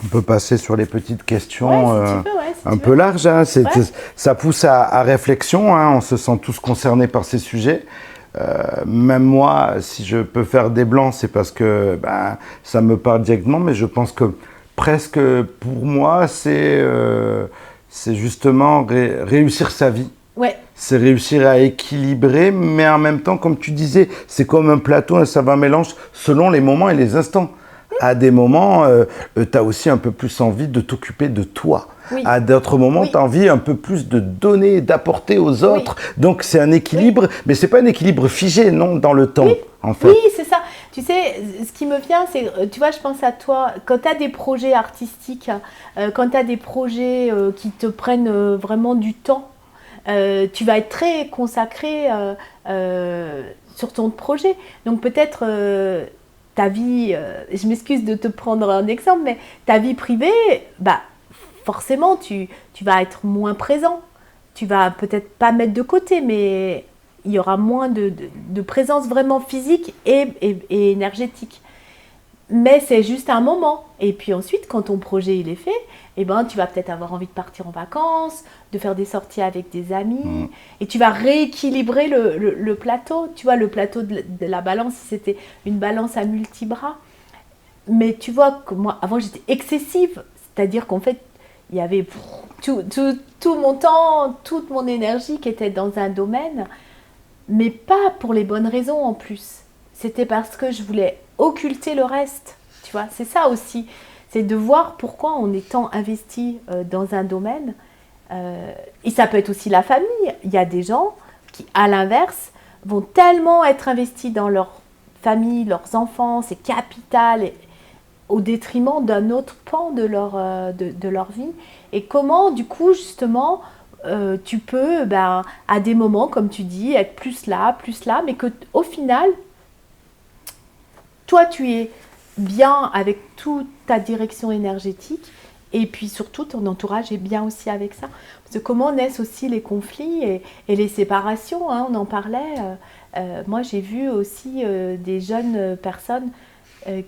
On peut passer sur les petites questions Ouais, si tu veux, ouais, si un tu peu veux. larges. Hein. Ouais. Ça pousse à réflexion. Hein. On se sent tous concernés par ces sujets. Même moi, si je peux faire des blancs, c'est parce que ça me parle directement. Mais je pense que presque pour moi, c'est justement réussir sa vie. Ouais. C'est réussir à équilibrer, mais en même temps, comme tu disais, c'est comme un plateau, un savant mélange selon les moments et les instants. À des moments, tu as aussi un peu plus envie de t'occuper de toi. Oui. À d'autres moments, Oui. tu as envie un peu plus de donner, d'apporter aux autres. Oui. Donc c'est un équilibre, mais c'est pas un équilibre figé, non, dans le temps, Oui. en fait. Oui, c'est ça. Tu sais, ce qui me vient, c'est, tu vois, je pense à toi, quand tu as des projets artistiques, quand tu as des projets qui te prennent vraiment du temps, tu vas être très consacré sur ton projet. Donc peut-être ta vie, je m'excuse de te prendre un exemple, mais ta vie privée, forcément, tu vas être moins présent. Tu vas peut-être pas mettre de côté, mais il y aura moins de présence vraiment physique et énergétique. Mais c'est juste un moment. Et puis ensuite, quand ton projet il est fait, eh ben, tu vas peut-être avoir envie de partir en vacances, de faire des sorties avec des amis, et tu vas rééquilibrer le plateau. Tu vois, le plateau de la balance, si c'était une balance à multibras. Mais tu vois que moi, avant, j'étais excessive. C'est-à-dire qu'en fait, il y avait tout mon temps, toute mon énergie qui était dans un domaine, mais pas pour les bonnes raisons en plus. C'était parce que je voulais occulter le reste. Tu vois, c'est ça aussi. C'est de voir pourquoi on est tant investi dans un domaine. Et ça peut être aussi la famille. Il y a des gens qui, à l'inverse, vont tellement être investis dans leur famille, leurs enfants, c'est capital, au détriment d'un autre pan de leur vie. Et comment, du coup, justement, tu peux, à des moments, comme tu dis, être plus là, mais qu'au final, toi, tu es bien avec toute ta direction énergétique, et puis surtout, ton entourage est bien aussi avec ça. Parce que comment naissent aussi les conflits et les séparations, hein, on en parlait. Moi, j'ai vu aussi des jeunes personnes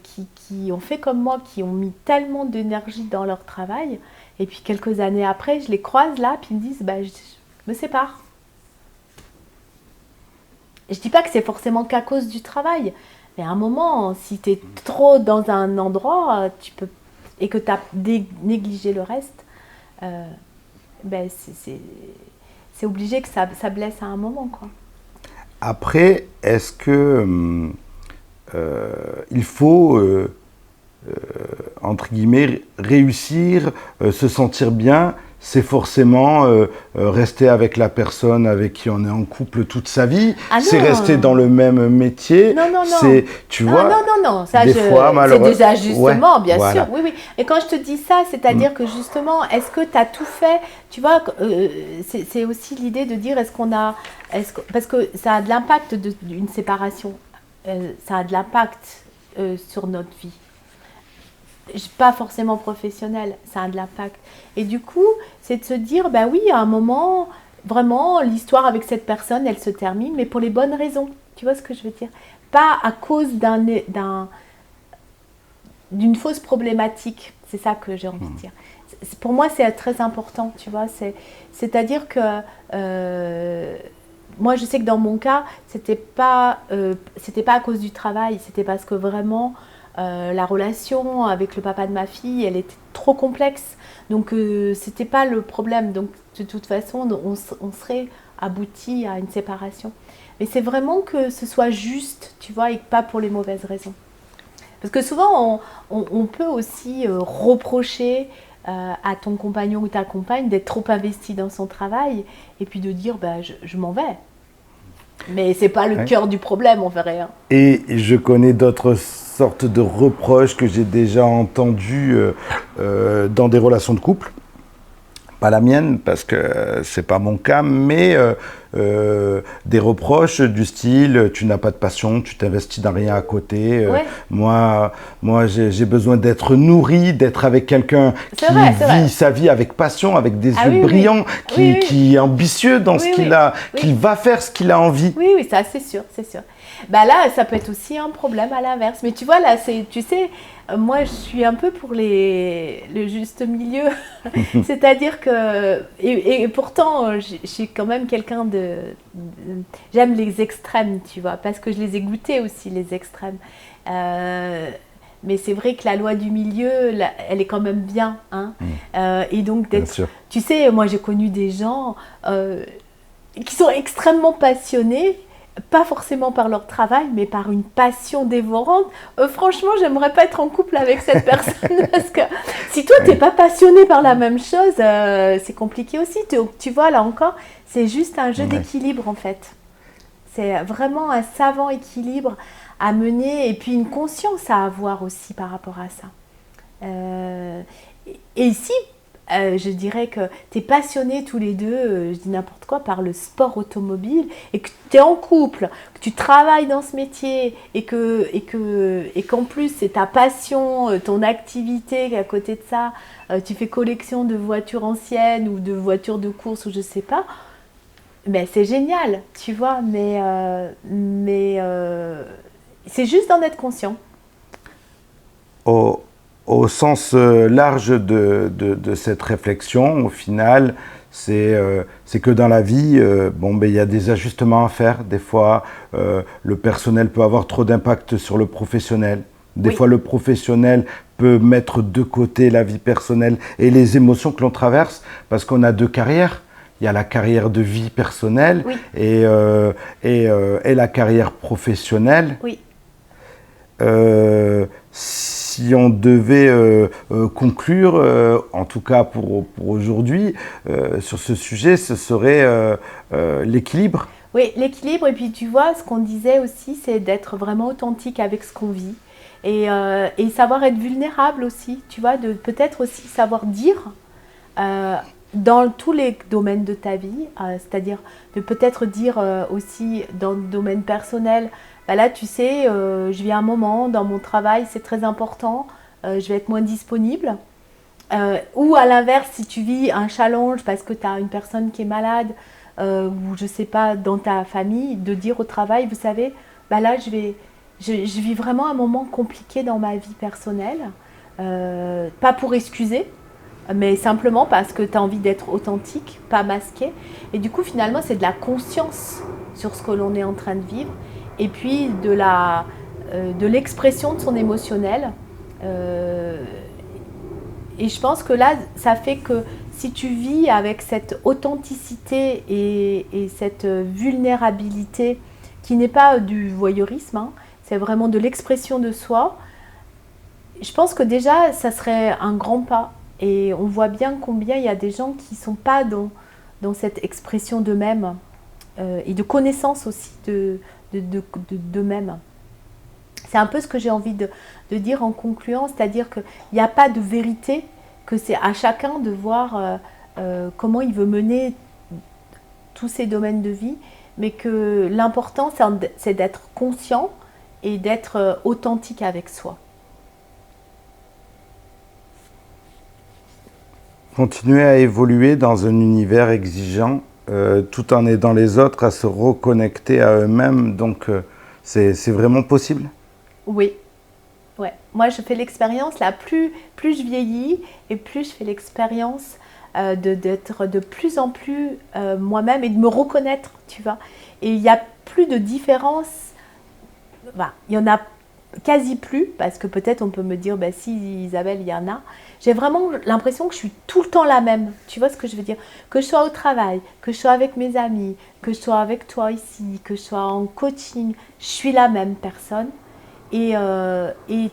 qui ont fait comme moi, qui ont mis tellement d'énergie dans leur travail, et puis quelques années après, je les croise là, puis ils me disent, je me sépare. Et je dis pas que c'est forcément qu'à cause du travail, mais à un moment, si tu es trop dans un endroit, tu peux, et que tu as négligé le reste, c'est obligé que ça blesse à un moment, quoi. Après, est-ce que il faut, entre guillemets, réussir, se sentir bien, c'est forcément rester avec la personne avec qui on est en couple toute sa vie, c'est rester dans le même métier, non. c'est, tu vois, non, ça, fois, c'est des ajustements, ouais, bien voilà. sûr, oui. Et quand je te dis ça, c'est-à-dire que justement, est-ce que tu as tout fait, tu vois, c'est aussi l'idée de dire, parce que ça a de l'impact d'une séparation, ça a de l'impact sur notre vie. Pas forcément professionnel, ça a de l'impact. Et du coup, c'est de se dire, oui, à un moment, vraiment, l'histoire avec cette personne, elle se termine, mais pour les bonnes raisons. Tu vois ce que je veux dire? Pas à cause d'une fausse problématique. C'est ça que j'ai envie de dire. Pour moi, c'est très important, tu vois. C'est-à-dire que moi, je sais que dans mon cas, c'était pas à cause du travail, c'était parce que vraiment, la relation avec le papa de ma fille, elle était trop complexe. Donc, c'était pas le problème. Donc, de toute façon, on serait abouti à une séparation. Mais c'est vraiment que ce soit juste, tu vois, et pas pour les mauvaises raisons. Parce que souvent, on peut aussi reprocher à ton compagnon ou ta compagne d'être trop investi dans son travail et puis de dire, je m'en vais. Mais c'est pas le cœur du problème, on verrait. Hein. Et je connais d'autres sortes de reproches que j'ai déjà entendus dans des relations de couple. Pas la mienne, parce que c'est pas mon cas, mais des reproches du style tu n'as pas de passion, tu t'investis dans rien à côté. Moi j'ai besoin d'être nourri, d'être avec quelqu'un qui vit sa vie avec passion, avec des yeux brillants, qui est ambitieux dans ce qu'il a, qui va faire ce qu'il a envie. Oui, ça c'est sûr, c'est sûr. Bah là, ça peut être aussi un problème à l'inverse. Mais tu vois, là, tu sais, moi, je suis un peu pour le juste milieu. C'est-à-dire que, et pourtant, je suis quand même quelqu'un j'aime les extrêmes, tu vois, parce que je les ai goûtés aussi, les extrêmes. Mais c'est vrai que la loi du milieu, elle est quand même bien, hein. Et donc, tu sais, moi, j'ai connu des gens qui sont extrêmement passionnés, pas forcément par leur travail, mais par une passion dévorante. Franchement, j'aimerais pas être en couple avec cette personne parce que si toi, t'es pas passionné par la même chose, c'est compliqué aussi. Tu vois, là encore, c'est juste un jeu d'équilibre en fait. C'est vraiment un savant équilibre à mener et puis une conscience à avoir aussi par rapport à ça. Et ici, je dirais que tu es passionnés tous les deux, je dis n'importe quoi, par le sport automobile et que tu es en couple, que tu travailles dans ce métier et qu'en plus c'est ta passion, ton activité, qu'à côté de ça, tu fais collection de voitures anciennes ou de voitures de course ou je sais pas, mais c'est génial, tu vois, mais c'est juste d'en être conscient. Au sens large de cette réflexion, au final, c'est que dans la vie, il y a des ajustements à faire. Des fois, le personnel peut avoir trop d'impact sur le professionnel. Des fois, le professionnel peut mettre de côté la vie personnelle et les émotions que l'on traverse, parce qu'on a deux carrières. Il y a la carrière de vie personnelle et la carrière professionnelle. Oui. Si on devait conclure, en tout cas pour aujourd'hui, sur ce sujet, ce serait l'équilibre. Oui, l'équilibre. Et puis tu vois, ce qu'on disait aussi, c'est d'être vraiment authentique avec ce qu'on vit. Et savoir être vulnérable aussi, tu vois, de peut-être aussi savoir dire dans tous les domaines de ta vie, c'est-à-dire de peut-être dire aussi dans le domaine personnel, bah là tu sais, je vis un moment dans mon travail, c'est très important, je vais être moins disponible. Ou à l'inverse, si tu vis un challenge parce que tu as une personne qui est malade, ou je sais pas, dans ta famille, de dire au travail, vous savez, bah là je vis vraiment un moment compliqué dans ma vie personnelle, pas pour excuser, mais simplement parce que tu as envie d'être authentique, pas masqué. Et du coup, finalement, c'est de la conscience sur ce que l'on est en train de vivre, et puis de l'expression de son émotionnel. Et je pense que là, ça fait que si tu vis avec cette authenticité et cette vulnérabilité, qui n'est pas du voyeurisme, hein, c'est vraiment de l'expression de soi, je pense que déjà, ça serait un grand pas. Et on voit bien combien il y a des gens qui ne sont pas dans cette expression d'eux-mêmes et de connaissance aussi d'eux-mêmes. C'est un peu ce que j'ai envie de dire en concluant, c'est-à-dire qu'il n'y a pas de vérité, que c'est à chacun de voir comment il veut mener tous ces domaines de vie, mais que l'important, c'est d'être conscient et d'être authentique avec soi. Continuer à évoluer dans un univers exigeant, tout en aidant les autres à se reconnecter à eux-mêmes, donc c'est vraiment possible ? Oui. Ouais. Moi, je fais l'expérience, là, plus je vieillis et plus je fais l'expérience d'être de plus en plus moi-même et de me reconnaître, tu vois. Et il n'y a plus de différence, enfin, il y en a quasi plus, parce que peut-être on peut me dire, bah si Isabelle, il y en a. J'ai vraiment l'impression que je suis tout le temps la même, tu vois ce que je veux dire ? Que je sois au travail, que je sois avec mes amis, que je sois avec toi ici, que je sois en coaching, je suis la même personne. Et il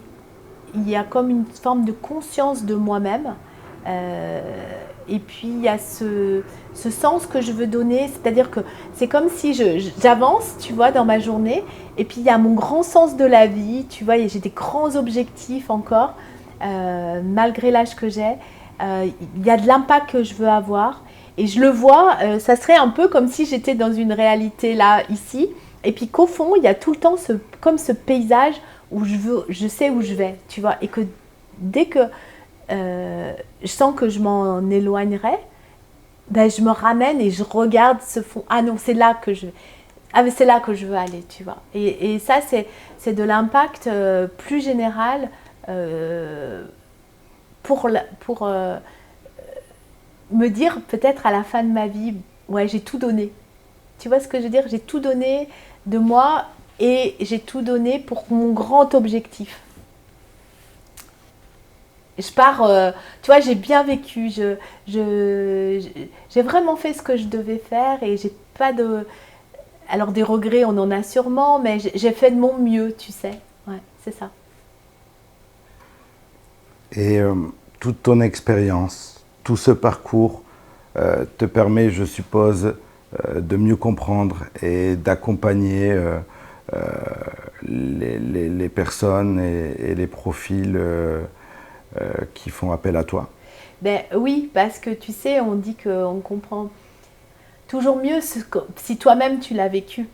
y a comme une forme de conscience de moi-même. Et puis il y a ce sens que je veux donner, c'est-à-dire que c'est comme si j'avance, tu vois, dans ma journée, et puis il y a mon grand sens de la vie, tu vois, et j'ai des grands objectifs encore, malgré l'âge que j'ai. Il y a de l'impact que je veux avoir, et je le vois, ça serait un peu comme si j'étais dans une réalité là, ici, et puis qu'au fond, il y a tout le temps comme ce paysage où je sais où je vais, tu vois, et que dès que je sens que je m'en éloignerai, ben je me ramène et je regarde ce fond. Ah non, c'est là que je... Ah, mais c'est là que je veux aller, tu vois. Et ça, c'est de l'impact plus général pour me dire peut-être à la fin de ma vie, ouais, j'ai tout donné. Tu vois ce que je veux dire? J'ai tout donné de moi et j'ai tout donné pour mon grand objectif. Je pars, tu vois, j'ai bien vécu, j'ai vraiment fait ce que je devais faire et j'ai pas de... Alors des regrets, on en a sûrement, mais j'ai fait de mon mieux, tu sais. Ouais, c'est ça. Et toute ton expérience, tout ce parcours te permet, je suppose, de mieux comprendre et d'accompagner euh, les personnes et les profils qui font appel à toi. Ben oui, parce que tu sais, on dit qu'on comprend toujours mieux si toi-même tu l'as vécu.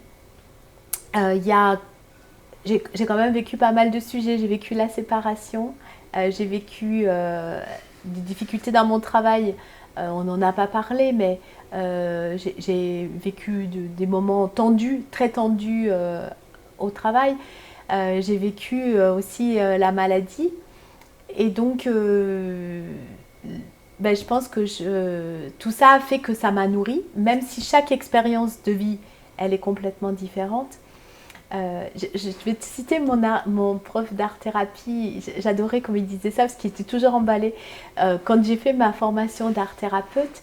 Il y a j'ai quand même vécu pas mal de sujets. J'ai vécu la séparation, j'ai vécu des difficultés dans mon travail. On n'en a pas parlé, mais j'ai vécu des moments tendus, très tendus au travail. J'ai vécu aussi la maladie. Et donc, ben, je pense que tout ça a fait que ça m'a nourri, même si chaque expérience de vie, elle est complètement différente. Je vais te citer mon prof d'art-thérapie. J'adorais comme il disait ça parce qu'il était toujours emballé. Quand j'ai fait ma formation d'art-thérapeute,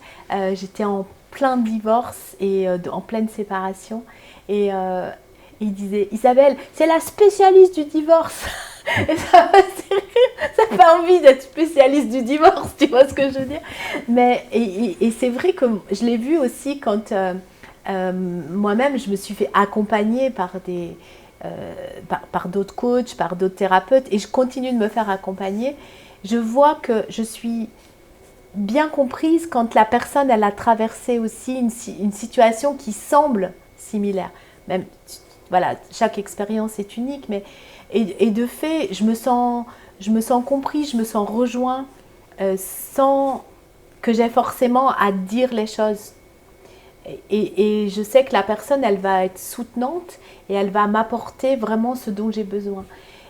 j'étais en plein divorce et en pleine séparation. Et il disait, Isabelle, c'est la spécialiste du divorce. Et ça m'a fait rire. Ça fait envie d'être spécialiste du divorce, tu vois ce que je veux dire? Mais, et c'est vrai que je l'ai vu aussi quand... moi-même, je me suis fait accompagner par d'autres coachs, par d'autres thérapeutes, et je continue de me faire accompagner. Je vois que je suis bien comprise quand la personne elle a traversé aussi une situation qui semble similaire. Même, voilà, chaque expérience est unique, mais et de fait, je me sens compris, je me sens rejoint sans que j'ai forcément à dire les choses. Et je sais que la personne, elle va être soutenante et elle va m'apporter vraiment ce dont j'ai besoin.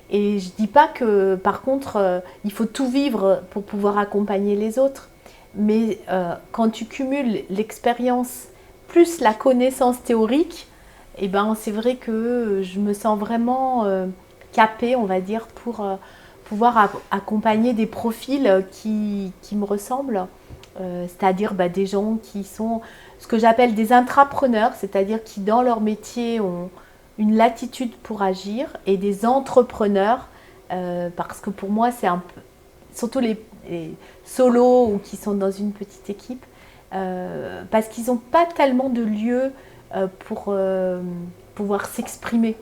Et je ne dis pas que, par contre, il faut tout vivre pour pouvoir accompagner les autres. Mais quand tu cumules l'expérience plus la connaissance théorique, eh ben, c'est vrai que je me sens vraiment capée, on va dire, pour pouvoir accompagner des profils qui me ressemblent. C'est-à-dire bah, des gens qui sont ce que j'appelle des intrapreneurs, c'est-à-dire qui dans leur métier ont une latitude pour agir, et des entrepreneurs, parce que pour moi c'est un peu, surtout les solos ou qui sont dans une petite équipe, parce qu'ils n'ont pas tellement de lieu pour pouvoir s'exprimer.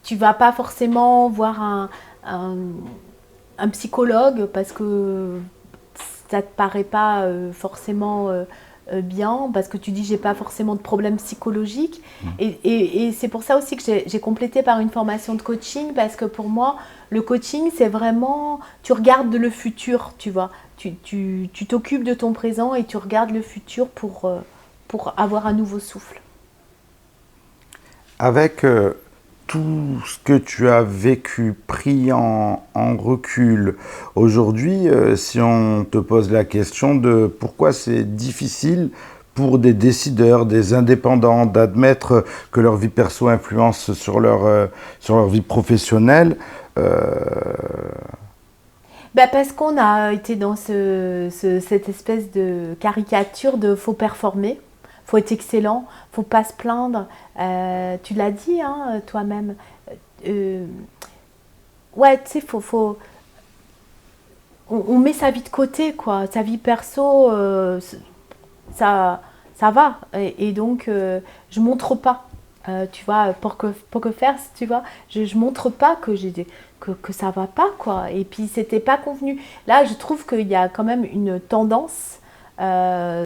Tu vas pas forcément voir un psychologue parce que ça te paraît pas forcément bien, parce que tu dis j'ai pas forcément de problème psychologique. Et c'est pour ça aussi que j'ai complété par une formation de coaching, parce que pour moi le coaching c'est vraiment, tu regardes le futur, tu vois, tu t'occupes de ton présent et tu regardes le futur pour avoir un nouveau souffle. Avec tout ce que tu as vécu, pris en recul, aujourd'hui, si on te pose la question de pourquoi c'est difficile pour des décideurs, des indépendants, d'admettre que leur vie perso influence sur leur vie professionnelle, Bah parce qu'on a été dans cette espèce de caricature de faut performer, faut être excellent, faut pas se plaindre. Tu l'as dit hein, toi-même. Euh, ouais, tu sais, on met sa vie de côté, quoi. Sa vie perso, ça, ça va. Et donc, je montre pas. Tu vois, pour que faire, tu vois, je montre pas que ça va pas, quoi. Et puis, c'était pas convenu. Là, je trouve qu'il y a quand même une tendance